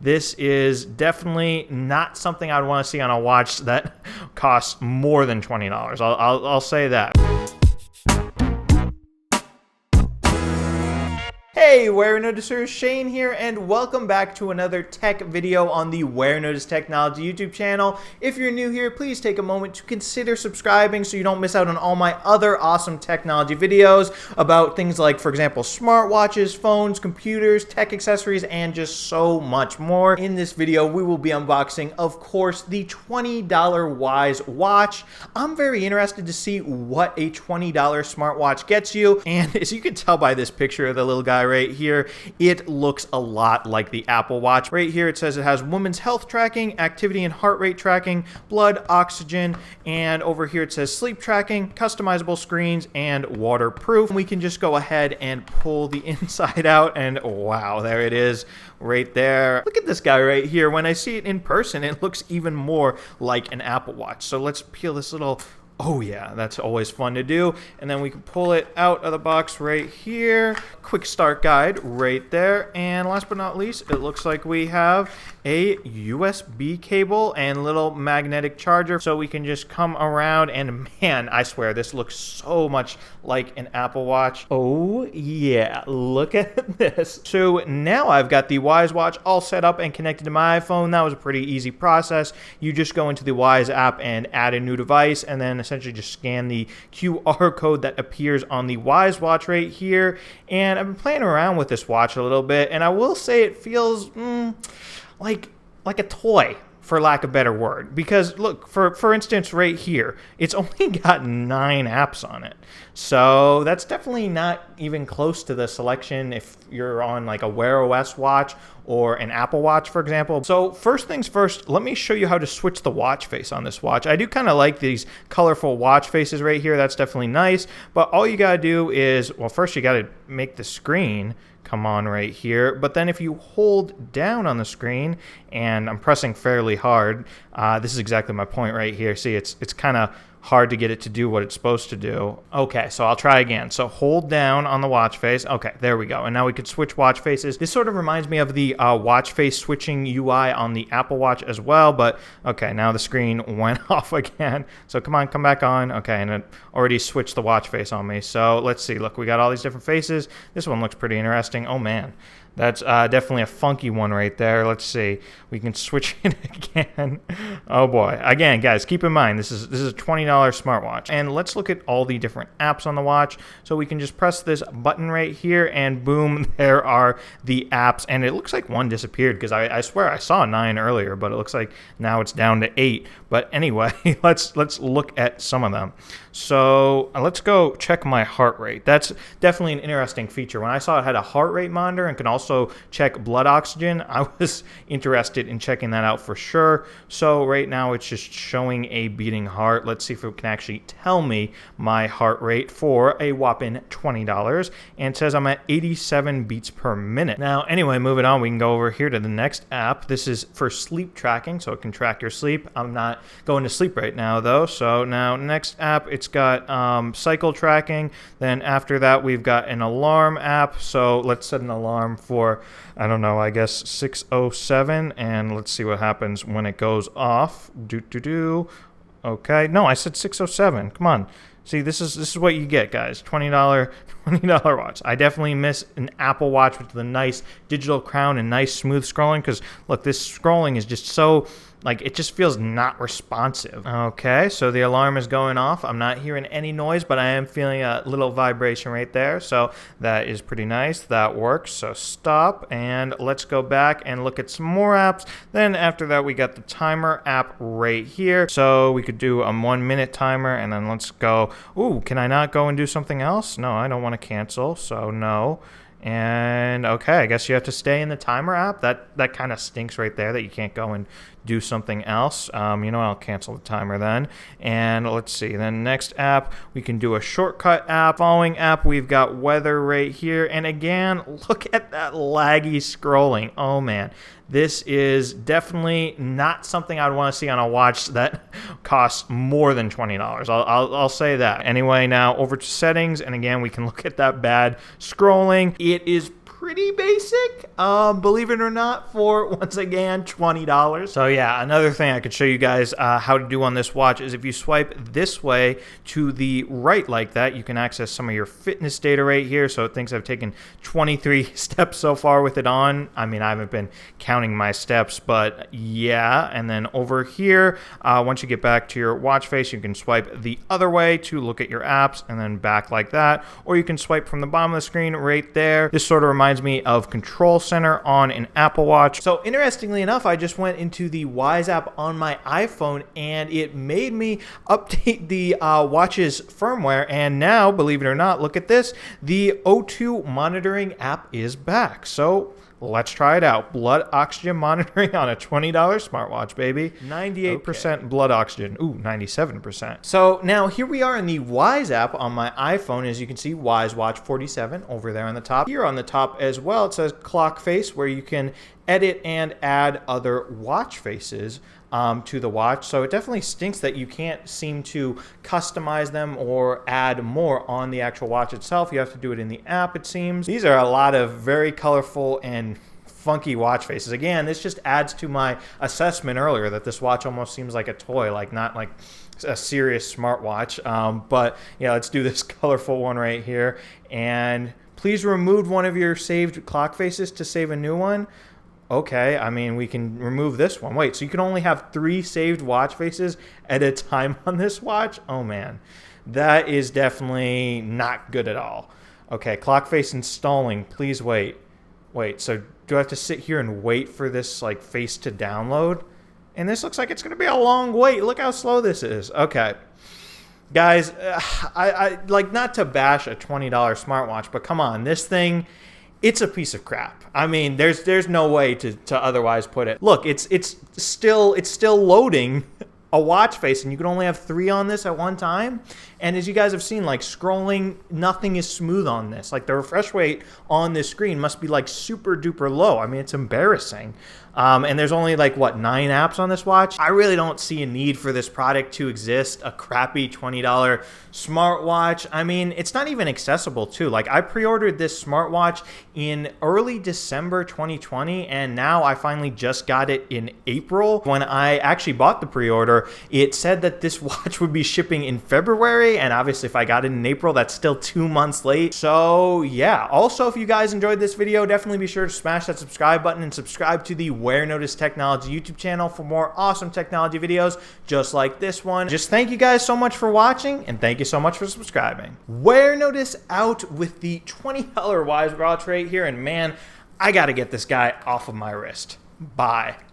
This is definitely not something I'd want to see on a watch that costs more than $20. I'll say that. Hey, Warenotice, Shane here, and welcome back to another tech video on the Warenotice Technology YouTube channel. If you're new here, please take a moment to consider subscribing so you don't miss out on all my other awesome technology videos about things like, for example, smartwatches, phones, computers, tech accessories, and just so much more. In this video, we will be unboxing, of course, the $20 Wyze Watch. I'm very interested to see what a $20 smartwatch gets you, and as you can tell by this picture of the little guy right here, it looks a lot like the Apple Watch. Right here it says it has women's health tracking, activity and heart rate tracking, blood oxygen, and over here it says sleep tracking, customizable screens, and waterproof. We can just go ahead and pull the inside out, and wow, there it is right there. Look at this guy right here. When I see it in person, it looks even more like an Apple Watch. So let's peel this little... Oh yeah, that's always fun to do. And then we can pull it out of the box right here. Quick start guide right there. And last but not least, it looks like we have a USB cable and little magnetic charger. So we can just come around and man, I swear this looks so much like an Apple Watch. Oh yeah, look at this. So now I've got the Wyze Watch all set up and connected to my iPhone. That was a pretty easy process. You just go into the Wyze app and add a new device, and then essentially just scan the QR code that appears on the Wyze Watch right here. And I've been playing around with this watch a little bit, and I will say it feels like a toy, for lack of a better word. Because look, for instance right here, it's only got 9 apps on it. So that's definitely not even close to the selection if you're on like a Wear OS watch or an Apple Watch, for example. So first things first, let me show you how to switch the watch face on this watch. I do kind of like these colorful watch faces right here. That's definitely nice. But all you gotta do is, well, first you gotta make the screen come on right here, but then if you hold down on the screen, and I'm pressing fairly hard, this is exactly my point right here. See, it's kind of hard to get it to do what it's supposed to do. Okay, so I'll try again. So hold down on the watch face. Okay, there we go. And now we could switch watch faces. This sort of reminds me of the watch face switching UI on the Apple Watch as well, but okay, now the screen went off again. So come on, come back on. Okay, and it already switched the watch face on me. So let's see. Look, we got all these different faces. This one looks pretty interesting. Oh man. That's definitely a funky one right there. Let's see. We can switch it again. Oh boy. Again, guys, keep in mind, this is a $20 smartwatch. And let's look at all the different apps on the watch. So we can just press this button right here and boom, there are the apps. And it looks like one disappeared because I swear I saw 9 earlier, but it looks like now it's down to 8. But anyway, let's look at some of them. So let's go check my heart rate. That's definitely an interesting feature. When I saw it had a heart rate monitor and can also check blood oxygen, I was interested in checking that out for sure. So right now it's just showing a beating heart. Let's see if it can actually tell me my heart rate for a whopping $20. And it says I'm at 87 beats per minute. Now, anyway, moving on, we can go over here to the next app. This is for sleep tracking, so it can track your sleep. I'm not going to sleep right now though. So now next app, it's got cycle tracking. Then after that, we've got an alarm app. So let's set an alarm for, I don't know, I guess 6:07, and let's see what happens when it goes off. Okay, no, I said 6:07. Come on. See, this is what you get, guys. $20 watch. I definitely miss an Apple Watch with the nice digital crown and nice smooth scrolling, because look, this scrolling is just so, like, it just feels not responsive. Okay, so the alarm is going off. I'm not hearing any noise, but I am feeling a little vibration right there. So that is pretty nice. That works. So stop, and let's go back and look at some more apps. Then after that, we got the timer app right here. So we could do a 1-minute timer, and then let's go. Ooh, can I not go and do something else? No, I don't want to cancel, so no. And okay, I guess you have to stay in the timer app. That kind of stinks right there that you can't go and do something else. You know, I'll cancel the timer then. And let's see, then next app, we can do a shortcut app. Following app, we've got weather right here. And again, look at that laggy scrolling. Oh man, this is definitely not something I'd want to see on a watch that costs more than $20. I'll say that. Anyway, now over to settings, and again, we can look at that bad scrolling. It is pretty basic, believe it or not, for, once again, $20. So yeah, another thing I could show you guys how to do on this watch is if you swipe this way to the right like that, you can access some of your fitness data right here. So it thinks I've taken 23 steps so far with it on. I mean, I haven't been counting my steps, but yeah. And then over here, once you get back to your watch face, you can swipe the other way to look at your apps and then back like that. Or you can swipe from the bottom of the screen right there. This sort of reminds me of Control Center on an Apple Watch. So interestingly enough, I just went into the Wyze app on my iPhone and it made me update the watch's firmware. And now, believe it or not, look at this. The O2 monitoring app is back. So let's try it out. Blood oxygen monitoring on a $20 smartwatch, baby. 98% blood oxygen. Ooh, 97%. So now here we are in the Wyze app on my iPhone. As you can see, Wyze Watch 47 over there on the top. Here on the top as well, it says clock face, where you can edit and add other watch faces to the watch. So it definitely stinks that you can't seem to customize them or add more on the actual watch itself. You have to do it in the app, it seems. These are a lot of very colorful and funky watch faces. Again, this just adds to my assessment earlier that this watch almost seems like a toy, like not like a serious smartwatch. But yeah, let's do this colorful one right here. And please remove one of your saved clock faces to save a new one. Okay, I mean, we can remove this one. Wait, so you can only have 3 saved watch faces at a time on this watch? Oh man, that is definitely not good at all. Okay, clock face installing, please wait. Wait, so do I have to sit here and wait for this like face to download? And this looks like it's gonna be a long wait. Look how slow this is. Okay. Guys, I like, not to bash a $20 smartwatch, but come on, this thing, it's a piece of crap. I mean, there's no way to otherwise put it. Look, it's still loading a watch face, and you can only have 3 on this at one time. And as you guys have seen, like scrolling, nothing is smooth on this. Like the refresh rate on this screen must be like super duper low. I mean, it's embarrassing. And there's only like, what, 9 apps on this watch? I really don't see a need for this product to exist. A crappy $20 smartwatch. I mean, it's not even accessible too. Like I pre-ordered this smartwatch in early December 2020, and now I finally just got it in April. When I actually bought the pre-order, it said that this watch would be shipping in February, and obviously if I got it in April, that's still 2 months late. So yeah, also if you guys enjoyed this video, definitely be sure to smash that subscribe button and subscribe to the Warenotice Technology YouTube channel for more awesome technology videos just like this one. Just thank you guys so much for watching, and thank you so much for subscribing. Warenotice out with the $20 Wyze Watch right here, and man, I gotta get this guy off of my wrist. Bye.